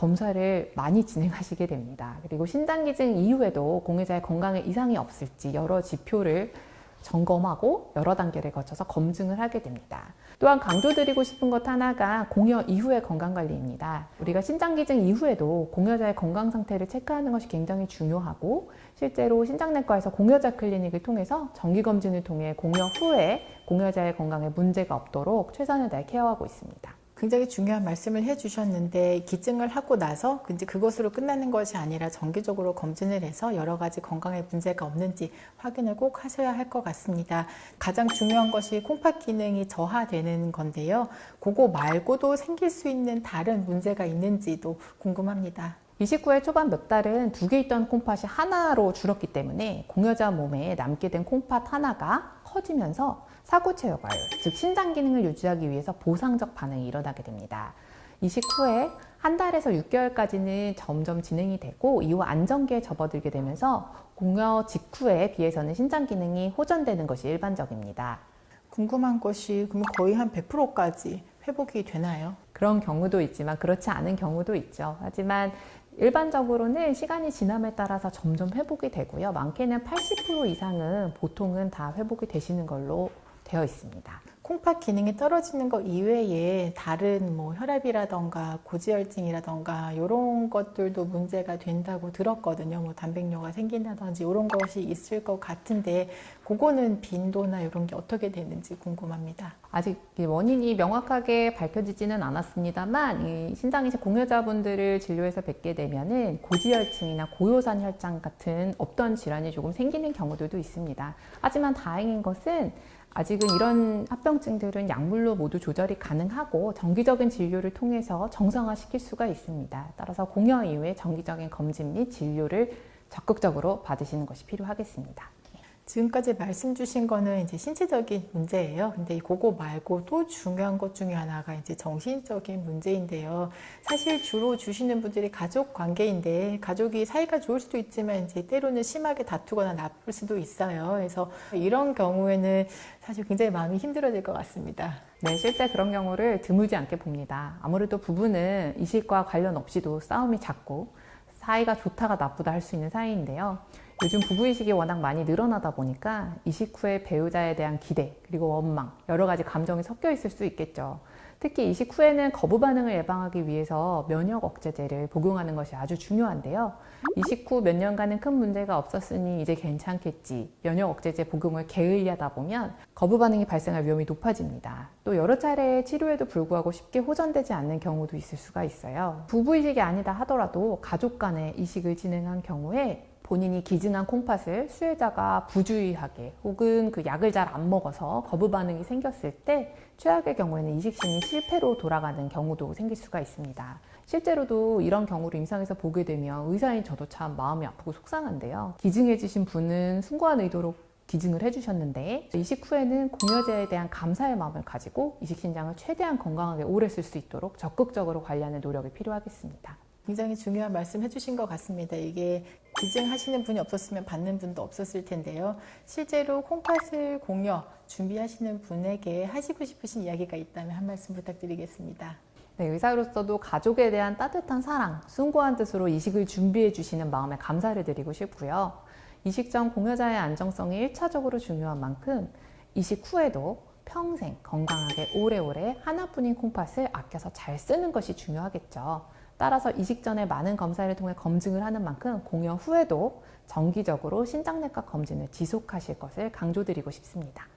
검사를 많이 진행하시게 됩니다. 그리고 신장기증 이후에도 공여자의 건강에 이상이 없을지 여러 지표를 점검하고 여러 단계를 거쳐서 검증을 하게 됩니다. 또한 강조드리고 싶은 것 하나가 공여 이후의 건강관리입니다. 우리가 신장기증 이후에도 공여자의 건강 상태를 체크하는 것이 굉장히 중요하고, 실제로 신장내과에서 공여자 클리닉을 통해서 정기검진을 통해 공여 후에 공여자의 건강에 문제가 없도록 최선을 다해 케어하고 있습니다. 굉장히 중요한 말씀을 해주셨는데, 기증을 하고 나서 이제 그것으로 끝나는 것이 아니라 정기적으로 검진을 해서 여러 가지 건강에 문제가 없는지 확인을 꼭 하셔야 할 것 같습니다. 가장 중요한 것이 콩팥 기능이 저하되는 건데요. 그거 말고도 생길 수 있는 다른 문제가 있는지도 궁금합니다. 29회 초반 몇 달은 2개 있던 콩팥이 하나로 줄었기 때문에 공여자 몸에 남게 된 콩팥 하나가 커지면서 사구체여과율, 즉 신장 기능을 유지하기 위해서 보상적 반응이 일어나게 됩니다. 이식 후에 한 달에서 6개월까지는 점점 진행이 되고 이후 안정기에 접어들게 되면서 공여 직후에 비해서는 신장 기능이 호전되는 것이 일반적입니다. 궁금한 것이, 그럼 거의 한 100%까지 회복이 되나요? 그런 경우도 있지만 그렇지 않은 경우도 있죠. 하지만 일반적으로는 시간이 지남에 따라서 점점 회복이 되고요. 많게는 80% 이상은 보통은 다 회복이 되시는 걸로 되어 있습니다. 콩팥 기능이 떨어지는 것 이외에 다른 혈압이라던가 고지혈증이라던가 이런 것들도 문제가 된다고 들었거든요. 단백뇨가 생긴다든지 이런 것이 있을 것 같은데, 그거는 빈도나 이런 게 어떻게 되는지 궁금합니다. 아직 원인이 명확하게 밝혀지지는 않았습니다만, 이 신장이식 공여자분들을 진료해서 뵙게 되면은 고지혈증이나 고요산 혈장 같은 없던 질환이 조금 생기는 경우들도 있습니다. 하지만 다행인 것은 아직은 이런 합병증들은 약물로 모두 조절이 가능하고 정기적인 진료를 통해서 정상화시킬 수가 있습니다. 따라서 공여 이후에 정기적인 검진 및 진료를 적극적으로 받으시는 것이 필요하겠습니다. 지금까지 말씀 주신 거는 이제 신체적인 문제예요. 근데 그거 말고 또 중요한 것 중에 하나가 이제 정신적인 문제인데요. 사실 주로 주시는 분들이 가족 관계인데, 가족이 사이가 좋을 수도 있지만 이제 때로는 심하게 다투거나 나쁠 수도 있어요. 그래서 이런 경우에는 사실 굉장히 마음이 힘들어질 것 같습니다. 네, 실제 그런 경우를 드물지 않게 봅니다. 아무래도 부부는 이식과 관련 없이도 싸움이 잦고 사이가 좋다가 나쁘다 할 수 있는 사이인데요. 요즘 부부이식이 워낙 많이 늘어나다 보니까 이식 후에 배우자에 대한 기대, 그리고 원망, 여러 가지 감정이 섞여 있을 수 있겠죠. 특히 이식 후에는 거부 반응을 예방하기 위해서 면역 억제제를 복용하는 것이 아주 중요한데요. 이식 후 몇 년간은 큰 문제가 없었으니 이제 괜찮겠지, 면역 억제제 복용을 게을리하다 보면 거부 반응이 발생할 위험이 높아집니다. 또 여러 차례의 치료에도 불구하고 쉽게 호전되지 않는 경우도 있을 수가 있어요. 부부이식이 아니다 하더라도 가족 간의 이식을 진행한 경우에 본인이 기증한 콩팥을 수혜자가 부주의하게 혹은 그 약을 잘 안 먹어서 거부 반응이 생겼을 때 최악의 경우에는 이식신이 실패로 돌아가는 경우도 생길 수가 있습니다. 실제로도 이런 경우를 임상에서 보게 되면 의사인 저도 참 마음이 아프고 속상한데요. 기증해 주신 분은 숭고한 의도로 기증을 해주셨는데 이식 후에는 공여자에 대한 감사의 마음을 가지고 이식신장을 최대한 건강하게 오래 쓸 수 있도록 적극적으로 관리하는 노력이 필요하겠습니다. 굉장히 중요한 말씀 해주신 것 같습니다. 이게 기증하시는 분이 없었으면 받는 분도 없었을 텐데요. 실제로 콩팥을 공여 준비하시는 분에게 하시고 싶으신 이야기가 있다면 한 말씀 부탁드리겠습니다. 네, 의사로서도 가족에 대한 따뜻한 사랑, 숭고한 뜻으로 이식을 준비해 주시는 마음에 감사를 드리고 싶고요. 이식 전 공여자의 안정성이 1차적으로 중요한 만큼 이식 후에도 평생 건강하게 오래오래 하나뿐인 콩팥을 아껴서 잘 쓰는 것이 중요하겠죠. 따라서 이식 전에 많은 검사를 통해 검증을 하는 만큼 공여 후에도 정기적으로 신장내과 검진을 지속하실 것을 강조드리고 싶습니다.